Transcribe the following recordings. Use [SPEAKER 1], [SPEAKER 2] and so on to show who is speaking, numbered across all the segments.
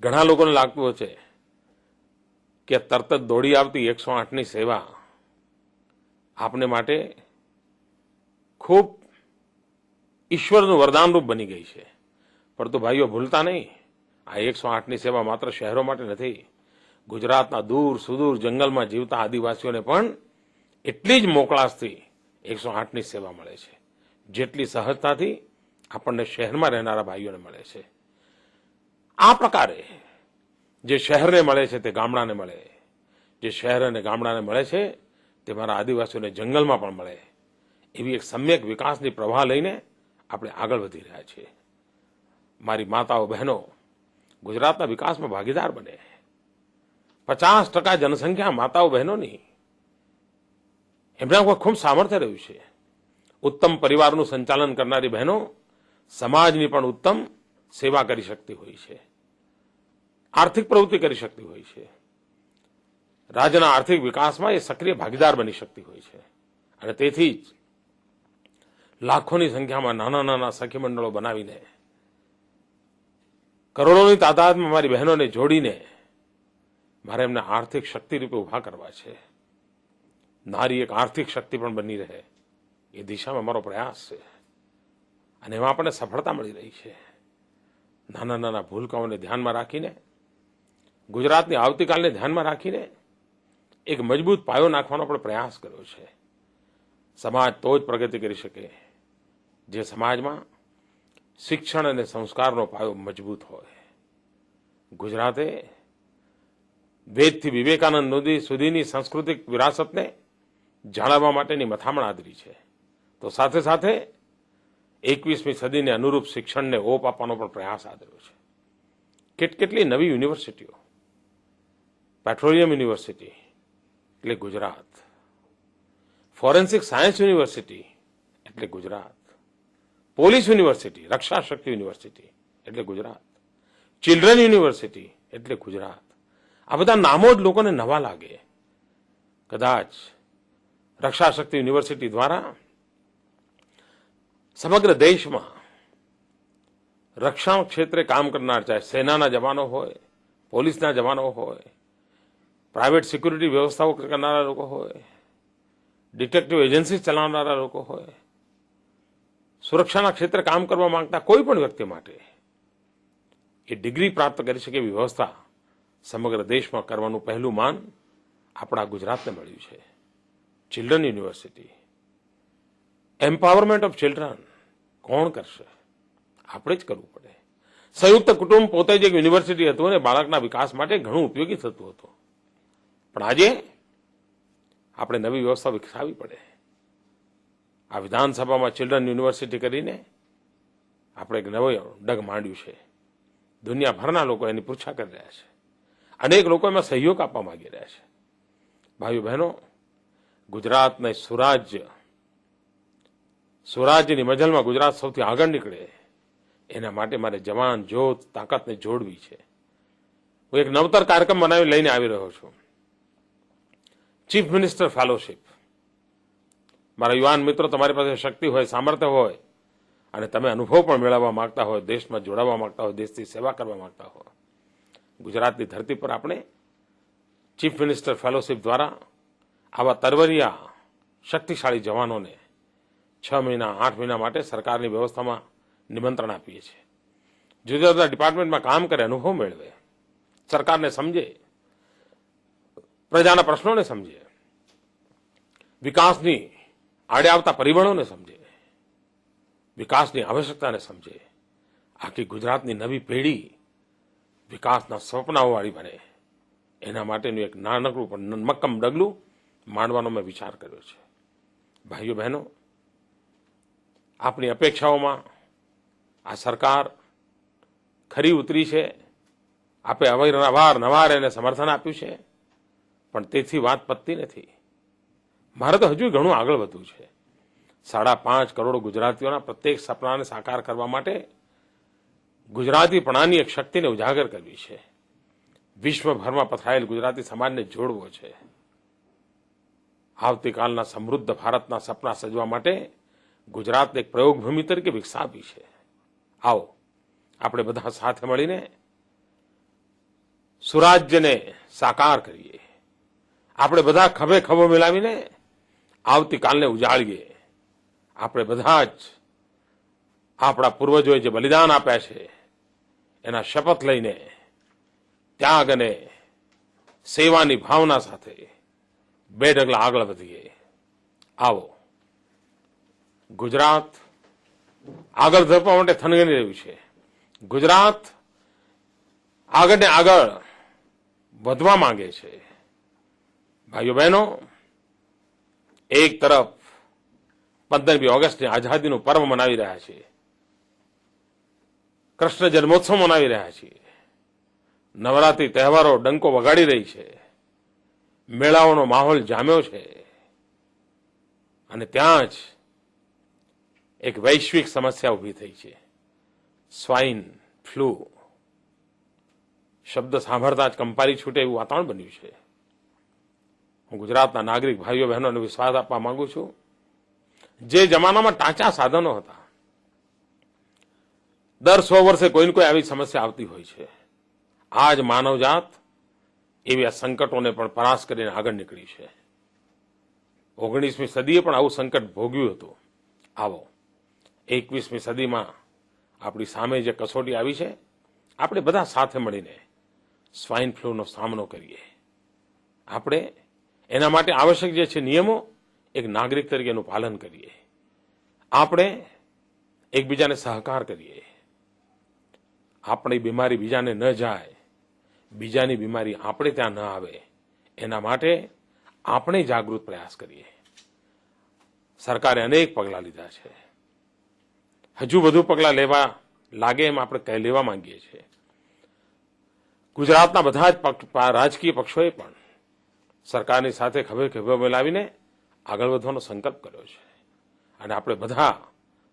[SPEAKER 1] ઘણા લોકોને લાગતું હશે કે તરત જ દોડી આવતી 108ની સેવા આપને માટે ખૂબ ઈશ્વરનું વરદાનરૂપ બની ગઈ છે. પરંતુ ભાઈઓ ભૂલતા નહીં, આ 108ની સેવા માત્ર શહેરો માટે નથી. ગુજરાતના દૂર સુદૂર જંગલમાં જીવતા આદિવાસીઓને પણ એટલી જ મોકળાશથી 108ની સેવા મળે છે જેટલી સહજતાથી આપણને શહેરમાં રહેનારા ભાઈઓને મળે છે. આ પ્રકારે જે શહેરને મળે છે તે ગામડાને મળે, જે શહેર અને ગામડાને મળે છે તે મારા આદિવાસીઓને જંગલમાં પણ મળે, એવી એક સમ્યક વિકાસની પ્રવાહ લઈને આપણે આગળ વધી રહ્યા છીએ. મારી માતાઓ બહેનો ગુજરાતના વિકાસમાં ભાગીદાર બને. 50% જનસંખ્યા માતાઓ બહેનોની, એમના ઉપર ખૂબ સામર્થ્ય રહ્યું છે. ઉત્તમ પરિવારનું સંચાલન કરનારી બહેનો સમાજની પણ ઉત્તમ સેવા કરી શકતી હોય છે, આર્થિક પ્રવૃત્તિ કરી શકતી હોય છે, રાજ્યના આર્થિક વિકાસમાં એ સક્રિય ભાગીદાર બની શકતી હોય છે. અને તેથી જ લાખોની સંખ્યામાં નાના નાના સખી મંડળો બનાવીને કરોડોની તાદાદમાં મારી બહેનોને જોડીને મારે એમને આર્થિક શક્તિ રૂપે ઉભા કરવા છે. નારી એક આર્થિક શક્તિ પણ બની રહે એ દિશામાં મારો પ્રયાસ છે અને એમાં આપણને સફળતા મળી રહી છે. નાના નાના ભૂલકાઓને ધ્યાનમાં રાખીને, ગુજરાતની આવતીકાલને ધ્યાનમાં રાખીને એક મજબૂત પાયો નાખવાનો આપણે પ્રયાસ કર્યો છે. સમાજ તો જ પ્રગતિ કરી શકે જે સમાજમાં શિક્ષણ અને સંસ્કારનો પાયો મજબૂત હોય. ગુજરાતે વેદથી વિવેકાનંદ સુધીની સાંસ્કૃતિક વિરાસતને જાળવવા માટેની મથામણ આદરી છે, તો સાથે સાથે 21મી સદીને અનુરૂપ શિક્ષણને ઓપ આપવાનો પણ પ્રયાસ આદર્યો છે. કેટલી નવી યુનિવર્સિટીઓ, પેટ્રોલિયમ યુનિવર્સિટી એટલે ગુજરાત, ફોરેન્સિક સાયન્સ યુનિવર્સિટી એટલે ગુજરાત, પોલીસ યુનિવર્સિટી, રક્ષા શક્તિ યુનિવર્સિટી એટલે ગુજરાત, ચિલ્ડ્રન યુનિવર્સિટી એટલે ગુજરાત. આ બધા નામો જ લોકોને નવા લાગે. કદાચ રક્ષા શક્તિ યુનિવર્સિટી દ્વારા સમગ્ર દેશમાં રક્ષણ ક્ષેત્રે કામ કરનાર, ચાહે સેનાના જવાનો હોય, પોલીસના જવાનો હોય, પ્રાઇવેટ સિક્યુરિટી વ્યવસ્થાઓ કરનારા લોકો હોય, ડિટેક્ટિવ એજન્સી ચલાવનારા લોકો હોય, સુરક્ષાના ક્ષેત્રે કામ કરવા માંગતા કોઈ પણ વ્યક્તિ માટે એ ડિગ્રી પ્રાપ્ત કરી શકે એવી વ્યવસ્થા સમગ્ર દેશમાં કરવાનું પહેલું માન આપણા ગુજરાતને મળ્યું છે. Children university, empowerment of children કોણ કરશે? આપણે જ કરવું પડે. સંયુક્ત કુટુંબ પોતે જ એક યુનિવર્સિટી હતું અને બાળકના વિકાસ માટે ઘણું ઉપયોગી થતું હતું. પણ આજે આપણે નવી વ્યવસ્થા વિકસાવવી પડે. આ વિધાનસભામાં ચિલ્ડ્રન યુનિવર્સિટી કરીને આપણે એક નવો ડગ માંડ્યું છે. દુનિયાભરના લોકો એની પૃચ્છા કરી રહ્યા છે. અનેક લોકો એમાં સહયોગ આપવા માંગી રહ્યા છે. ભાઈઓ બહેનો, ગુજરાતને સુરાજ્યની મજલમાં ગુજરાત સૌથી આગળ નીકળે એના માટે મારે જવાન જોત તાકાતને જોડવી છે. હું એક નવતર કાર્યક્રમ બનાવી લઈને આવી રહ્યો છું, ચીફ મિનિસ્ટર ફેલોશિપ. મારા યુવાન મિત્રો, તમારી પાસે શક્તિ હોય, સામર્થ્ય હોય અને તમે અનુભવ પણ મેળવવા માંગતા હોય, દેશમાં જોડાવા માંગતા હોય, દેશની સેવા કરવા માંગતા હોય, ગુજરાતની ધરતી પર આપણે ચીફ મિનિસ્ટર ફેલોશિપ દ્વારા આવા તરવરિયા શક્તિશાળી જવાનોને 6 મહિના 8 મહિના માટે સરકારની વ્યવસ્થામાં નિમંત્રણ આપીએ છીએ. જુદા જુદા ડિપાર્ટમેન્ટમાં કામ કરે, અનુભવ મેળવે, સરકારને સમજે, પ્રજાના પ્રશ્નોને સમજે, વિકાસની આડે આવતા પરિબળોને સમજે, વિકાસની આવશ્યકતાને સમજે. આખી ગુજરાતની નવી પેઢી વિકાસના સપનાઓવાળી બને એના માટેનું એક નાનકડું પણ મક્કમ ડગલું માંડવાનો મેં વિચાર કર્યો છે. ભાઈઓ બહેનો, આપણી અપેક્ષાઓમાં આ સરકાર ખરી ઉતરી છે. આપે અવારનવાર એને સમર્થન આપ્યું છે, પણ તેથી વાત પતતી નથી. મારે તો હજુ ઘણું આગળ વધવું છે. 5.5 કરોડ ગુજરાતીઓના પ્રત્યેક સપનાને સાકાર કરવા માટે ગુજરાતીપણાની એક શક્તિને ઉજાગર કરવી છે. વિશ્વભરમાં પથરાયેલ ગુજરાતી સમાજને જોડવો છે. આવતીકાલના સમૃદ્ધ ભારતના સપના સજવા માટે ગુજરાતને એક પ્રયોગભૂમિ તરીકે વિકસાવી છે. આવો આપણે બધા સાથે મળીને સુરાજ્યને સાકાર કરીએ. આપણે બધા ખભે ખભો મિલાવીને આવતીકાલને ઉજાળીએ. આપણે બધા જ આપણા પૂર્વજોએ જે બલિદાન આપ્યા છે એના શપથ લઈને ત્યાગ અને સેવાની ભાવના સાથે 2 ડગલા આગળ વધીએ. આવો, ગુજરાત આગળ ધપવા માટે થનગની રહ્યું છે. ગુજરાત આગળ ને આગળ વધવા માંગે છે. ભાઈઓ બહેનો, એક તરફ 15મી ઓગસ્ટની આઝાદીનું પર્વ મનાવી રહ્યા છીએ, કૃષ્ણ જન્મોત્સવ મનાવી રહ્યા છીએ, નવરાત્રી તહેવારો ડંકો વગાડી રહી છે, મેળાઓનો માહોલ જામ્યો છે, અને ત્યાં જ એક વૈશ્વિક સમસ્યા ઊભી થઈ છે, સ્વાઇન ફ્લૂ. શબ્દ સાંભળતા જ કંપારી છૂટે એવું વાતાવરણ બન્યું છે. હું ગુજરાતના નાગરિક ભાઈઓ બહેનોને વિશ્વાસ આપવા માંગુ છું, જે જમાનામાં ટાંચા સાધનો હતા, દર 100 વર્ષે કોઈને કોઈ આવી સમસ્યા આવતી હોય છે. આજ માનવજાત એવી આ સંકટોને પણ પરાસ્ત કરીને આગળ નીકળી છે. 19મી સદીએ પણ આવું સંકટ ભોગ્યું હતું. આવો, 21મી સદીમાં આપણી સામે જે કસોટી આવી છે, આપણે બધા સાથે મળીને સ્વાઇન ફ્લૂનો સામનો કરીએ. આપણે એના માટે આવશ્યક જે છે નિયમો, એક નાગરિક તરીકેનું પાલન કરીએ. આપણે એકબીજાને સહકાર કરીએ. આપણી બીમારી બીજાને ન જાય, બીજાની બીમારી આપણે ત્યાં ન આવે, એના માટે આપણે જાગૃત પ્રયાસ કરીએ. સરકારે અનેક પગલાં લીધા છે. હજુ વધુ પગલાં લેવા લાગે એમ આપણે લેવા માંગીએ છીએ. ગુજરાતના બધા જ રાજકીય પક્ષોએ પણ સરકારની સાથે ખભે ખભે મિલાવીને આગળ વધવાનો સંકલ્પ કર્યો છે. અને આપણે બધા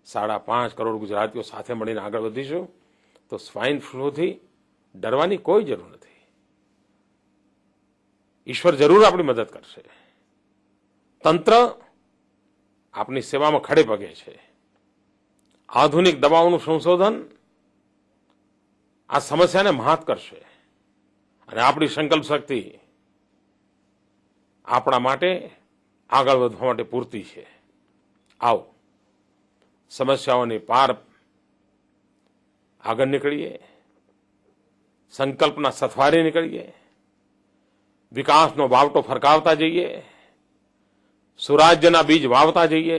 [SPEAKER 1] 5.5 કરોડ ગુજરાતીઓ સાથે મળીને આગળ વધીશું તો સ્વાઇન ફ્લૂથી ડરવાની કોઈ જરૂર નથી. ઈશ્વર જરૂર આપણી મદદ કરશે. તંત્ર આપની સેવામાં ખડે પગે છે. આધુનિક દવાઓનું સંશોધન આ સમસ્યાને મહાત કરશે. અને આપણી સંકલ્પ શક્તિ આપણા માટે આગળ વધવા માટે પૂરતી છે. આવો, સમસ્યાઓની પાર આગળ નીકળીએ, સંકલ્પના સથવારે નીકળીએ, વિકાસનો વાવટો ફરકાવતા જઈએ, સુરાજ્યના બીજ વાવતા જઈએ,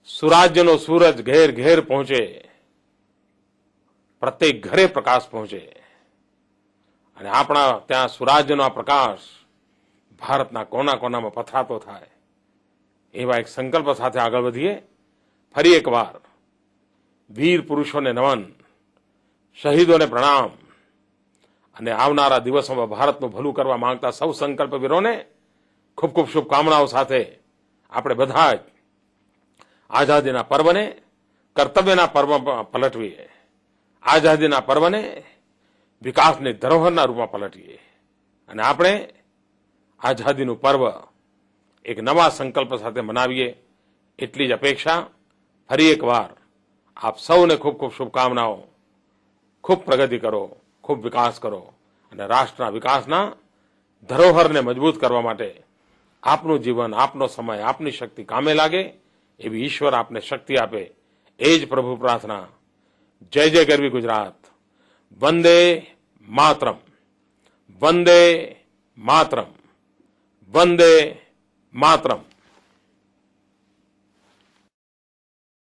[SPEAKER 1] સુરાજ્યનો સૂરજ ઘેર ઘેર પહોંચે, પ્રત્યેક ઘરે પ્રકાશ પહોંચે, અને આપણા ત્યાં સુરાજ્યનો આ પ્રકાશ ભારતના કોના કોનામાં પથરાતો થાય, એવા એક સંકલ્પ સાથે આગળ વધીએ. ફરી એકવાર વીર પુરુષોને નમન, શહીદોને પ્રણામ, અને આવનારા દિવસોમાં ભારતનું ભલું કરવા માંગતા સૌ સંકલ્પવીરોને ખૂબ ખૂબ શુભકામનાઓ સાથે આપણે બધા જ આઝાદીના પર્વને કર્તવ્યના પર્વ પલટવીએ. આઝાદીના પર્વને વિકાસની ધરોહરના રૂપમાં પલટીએ. અને આપણે આઝાદીનું પર્વ એક નવા સંકલ્પ સાથે મનાવીએ, એટલી જ અપેક્ષા. ફરી એકવાર આપ સૌને ખૂબ ખૂબ શુભકામનાઓ. ખૂબ પ્રગતિ કરો, ખૂબ વિકાસ કરો, અને રાષ્ટ્રના વિકાસના ધરોહરને મજબૂત કરવા માટે આપનું જીવન, આપનો સમય, આપની શક્તિ કામે લાગે એવી ઈશ્વર આપને શક્તિ આપે, એ જ પ્રભુ પ્રાર્થના. જય જય ગરવી ગુજરાત. વંદે માતરમ, વંદે માતરમ, વંદે માતરમ.